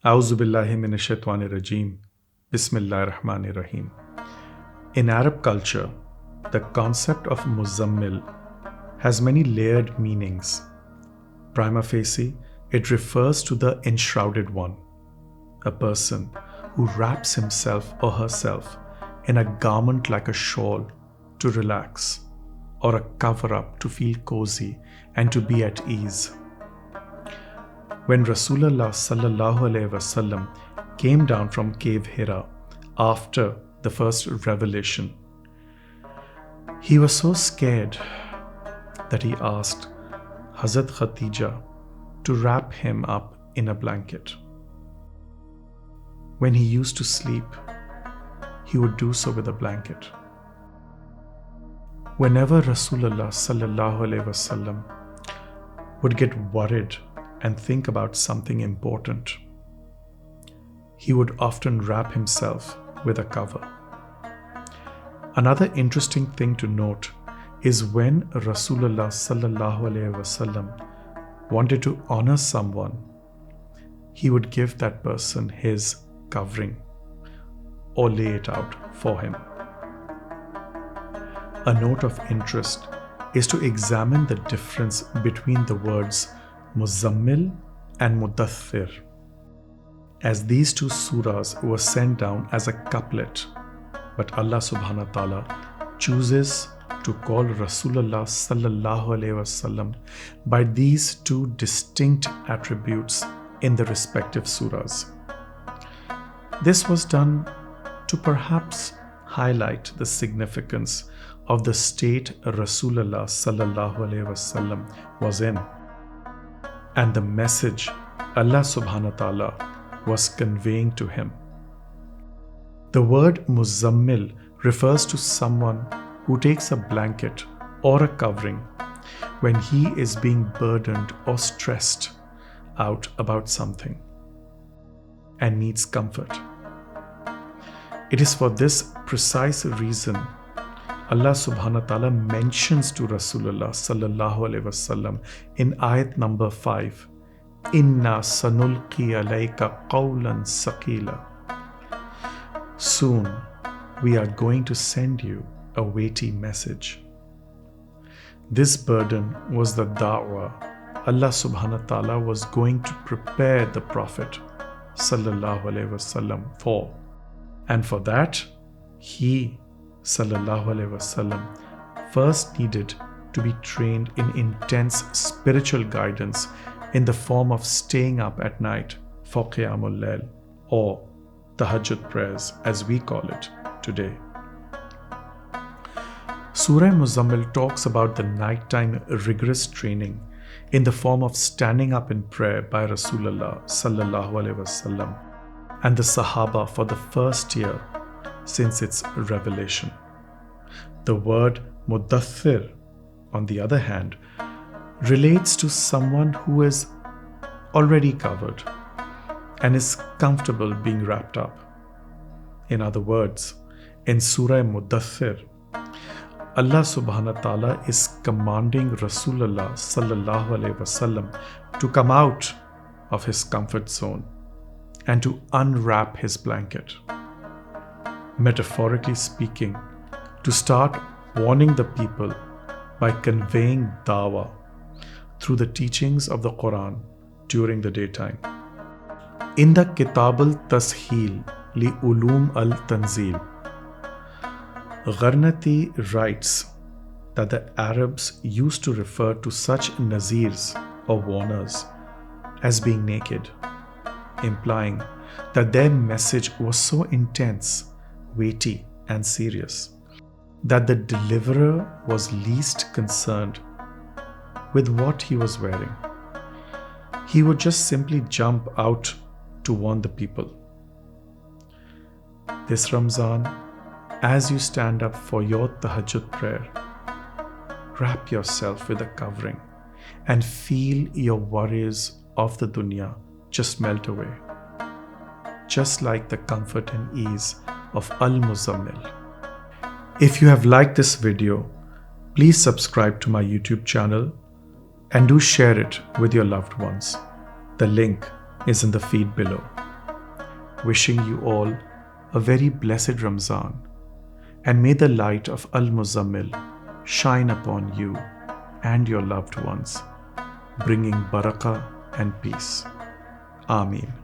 A'udhu billahi minash shaitanir rajeem. Bismillahir Rahmanir Rahim. In Arab culture, the concept of Muzzammil has many layered meanings. Prima facie, it refers to the enshrouded one, a person who wraps himself or herself in a garment like a shawl to relax, or a cover-up to feel cozy and to be at ease. When Rasool Allah sallallahu alaihi wasallam came down from Cave Hira after the first revelation, he was so scared that he asked Hazrat Khadija to wrap him up in a blanket. When he used to sleep, he would do so with a blanket. Whenever Rasool Allah sallallahu alaihi wasallam would get worried and think about something important, he would often wrap himself with a cover. Another interesting thing to note is when Rasool Allah sallallahu alaihi wasallam wanted to honor someone, he would give that person his covering or lay it out for him. A note of interest is to examine the difference between the words Muzzammil and Muddathir, as these two surahs were sent down as a couplet, but Allah subhanahu wa ta'ala chooses to call Rasool Allah sallallahu alaihi wasallam by these two distinct attributes in the respective surahs. This was done to perhaps highlight the significance of the state Rasool Allah sallallahu alaihi wasallam was in, and the message Allah subhanahu wa ta'ala was conveying to him. The word Muzzammil refers to someone who takes a blanket or a covering when he is being burdened or stressed out about something and needs comfort. It is for this precise reason Allah subhanahu wa ta'ala mentions to Rasulullah sallallahu alaihi wasallam in Ayat number 5, Inna sanolqi alaika qaulan saqeela. Soon we are going to send you a weighty message. This burden was the Daa'wa Allah subhanahu wa ta'ala was going to prepare the Prophet sallallahu alaihi wasallam for. And for that, he sallallahu alaihi wasallam first needed to be trained in intense spiritual guidance in the form of staying up at night for Qiyaam Layl, or Tahajjud prayers as we call it today. Surah Muzzammil talks about the nighttime rigorous training in the form of standing up in prayer by Rasool Allah sallallahu alaihi wasallam and the sahaba for the first year since its revelation. The word Muddathir, on the other hand, relates to someone who is already covered and is comfortable being wrapped up. In other words, in Surah Muddathir, Allah subhanahu wa ta'ala is commanding Rasool Allah sallallahu alaihi wasallam to come out of his comfort zone and to unwrap his blanket. Metaphorically speaking, to start warning the people by conveying Daa'wa through the teachings of the Quran during the daytime. In the Kitab al-Tasheel li Ulum al-Tanzil, Gharnati writes that the Arabs used to refer to such nazirs or warners as being naked, implying that their message was so intense, weighty and serious that the deliverer was least concerned with what he was wearing. He would just simply jump out to warn the people. This Ramzan, as you stand up for your Tahajjud prayer, wrap yourself with a covering and feel your worries of the dunya just melt away, just like the comfort and ease of Al-Muzzammil. If you have liked this video, please subscribe to my YouTube channel and do share it with your loved ones. The link is in the feed below. wishing you all a very blessed Ramzan, and may the light of Al-Muzzammil shine upon you and your loved ones, bringing barakah and peace. Ameen.